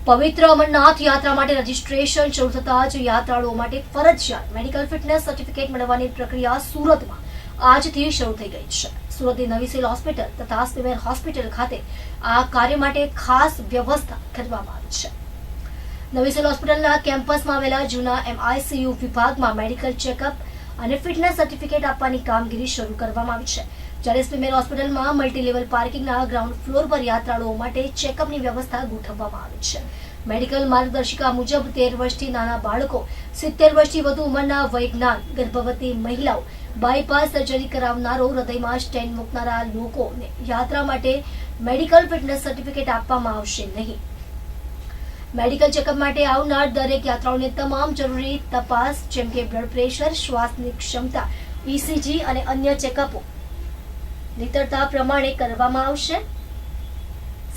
પવિત્ર અમરનાથ યાત્રા માટે રજીસ્ટ્રેશન શરૂ થતાં જ યાત્રાળુઓ માટે ફરજિયાત મેડિકલ ફિટનેસ સર્ટિફિકેટ મેળવવાની પ્રક્રિયા સુરતમાં આજથી શરૂ થઈ ગઈ છે। સુરતની નવી સિવિલ હોસ્પિટલ તથા સિવિલ હોસ્પિટલ ખાતે આ કાર્ય માટે ખાસ વ્યવસ્થા કરવામાં આવી છે। નવી સિવિલ હોસ્પિટલના કેમ્પસમાં આવેલા જૂના MICU વિભાગમાં મેડિકલ ચેકઅપ અને ફિટનેસ સર્ટિફિકેટ આપવાની કામગીરી શરૂ કરવામાં આવી છે। જ્યારે સ્વિમેર હોસ્પિટલમાં મલ્ટીલેવલ પાર્કિંગના ગ્રાઉન્ડ ફ્લોર પર યાત્રાળુઓ માટે ચેકઅપની વ્યવસ્થા ગોઠવવામાં આવી છે। મેડિકલ માર્ગદર્શિકા મુજબ 13 વર્ષથી નાના બાળકો, 70 વર્ષથી વધુ ઉંમરના વયજ્ઞાન, ગર્ભવતી મહિલાઓ, બાયપાસ સર્જરી કરાવનારો, હૃદયમાં સ્ટેન્ટ મૂકનારા લોકોને યાત્રા માટે મેડિકલ ફિટનેસ સર્ટિફિકેટ આપવામાં આવશે નહીં। મેડિકલ ચેકઅપ માટે આવનાર દરેક યાત્રાઓને તમામ જરૂરી તપાસ જેમ કે બ્લડ પ્રેશર, શ્વાસની ક્ષમતા, ECG અને અન્ય ચેકઅપો નીતરતા પ્રમાણે કરવામાં આવશે।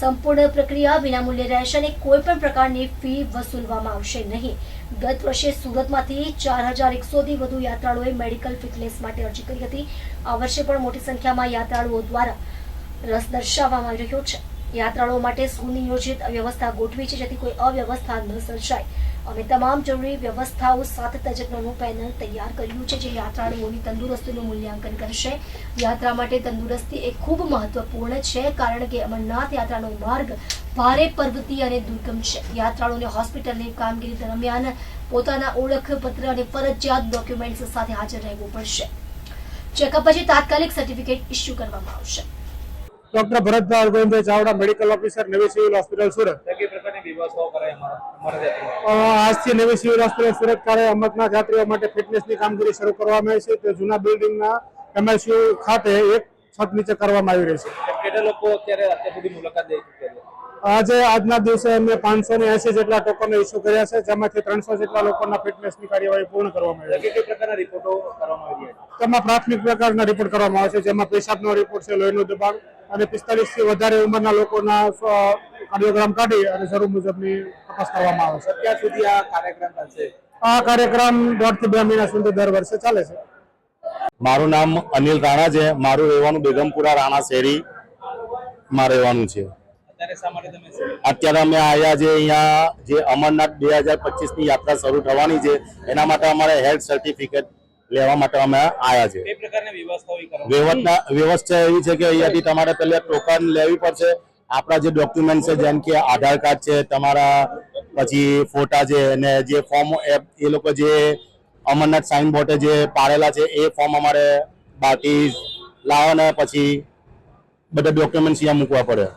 સંપૂર્ણ પ્રક્રિયા વિનામૂલ્યે રહેશે અને કોઈ પણ પ્રકારની ફી વસૂલવામાં આવશે નહીં। ગત વર્ષે સુરતમાંથી 4100થી વધુ યાત્રાળુઓએ મેડિકલ ફિટનેસ માટે અરજી કરી હતી। આ વર્ષે પણ મોટી સંખ્યામાં યાત્રાળુઓ દ્વારા રસ દર્શાવવામાં આવી રહ્યો છે। યાત્રાળુઓ માટે સુનિયોજિત વ્યવસ્થા ગોઠવી છે જેથી કોઈ અવ્યવસ્થા ન સર્જાય। અમે તમામ જરૂરી વ્યવસ્થાઓ સાથે તજજ્ઞોનું પેનલ તૈયાર કર્યું છે જે યાત્રાળુઓની તંદુરસ્તીનું મૂલ્યાંકન કરશે। યાત્રા માટે તંદુરસ્તી એ ખૂબ મહત્વપૂર્ણ છે કારણ કે અમરનાથ યાત્રાનો માર્ગ ભારે પર્વતીય અને દુર્ગમ છે। યાત્રાળુઓને હોસ્પિટલની કામગીરી દરમિયાન પોતાના ઓળખપત્ર અને ફરજિયાત ડોક્યુમેન્ટ્સ સાથે હાજર રહેવું પડશે। ચેકઅપ પછી તાત્કાલિક સર્ટિફિકેટ ઇસ્યુ કરવામાં આવશે। Doctor Bharatlal Govind Chavda medical officer नवी सिविल हॉस्पिटल सूरत। આજથી નવી સિવિલ હોસ્પિટલ સુરત ખાતે અમરનાથ યાત્રીઓ માટે ફિટનેસની કામગીરી શરૂ કરવામાં આવી છે। તે જૂના બિલ્ડિંગના MICU ખાતે એક છત નીચે કરવામાં આવી રહી છે। કેટલા લોકો અત્યાર સુધી મુલાકાત લઈ ચૂક્યા છે? આજના દિવસે અમે 580 જેટલા ટોકનો ઇસ્યુ કર્યા છે, જેમાંથી 300 જેટલા લોકોના ફિટનેસની કાર્યવાહી પૂર્ણ કરવામાં આવી છે। કઈ પ્રકારના રિપોર્ટો કરવામાં આવી છે? તેમાં પ્રાથમિક પ્રકારના રિપોર્ટ કરવામાં આવે છે, જેમાં પેશાબનો રિપોર્ટ છે, લોહીનું દબાણ અને 45 થી વધારે ઉંમરના લોકોના કાર્ડિયોગ્રામ કાઢી અને જરૂર મુજબની તપાસ કરવામાં આવે છે। અત્યાર સુધી આ કાર્યક્રમ ચાલશે? આ કાર્યક્રમ 1.5 થી 2 મહિના સુધી દર વર્ષે ચાલે છે। મારું નામ અનિલ રાણા છે। મારું રહેવાનું બેગમપુરા રાણા શેરી માં રહેવાનું છે। અત્યારે શા માટે તમે અત્યારે અમે આવ્યા છે અહીંયા જે અમરનાથ 2025 ની યાત્રા શરૂ થવાની છે એના માટે અમારે હેલ્થ સર્ટિફિકેટ લેવા માટે અમે આવ્યા છે। કઈ પ્રકારની વ્યવસ્થા એવી છે કે અહીંયાથી તમારે પહેલા ટોકન લેવી પડશે। આપણા જે ડોક્યુમેન્ટ છે જેમ કે આધાર કાર્ડ છે, તમારા પછી ફોટા છે અને જે ફોર્મ એ લોકો જે અમરનાથ સાઇન બોર્ડે જે પાડેલા છે એ ફોર્મ અમારે બાકી લાવવાના, પછી બધા ડોક્યુમેન્ટ્સ અહીંયા મૂકવા પડે।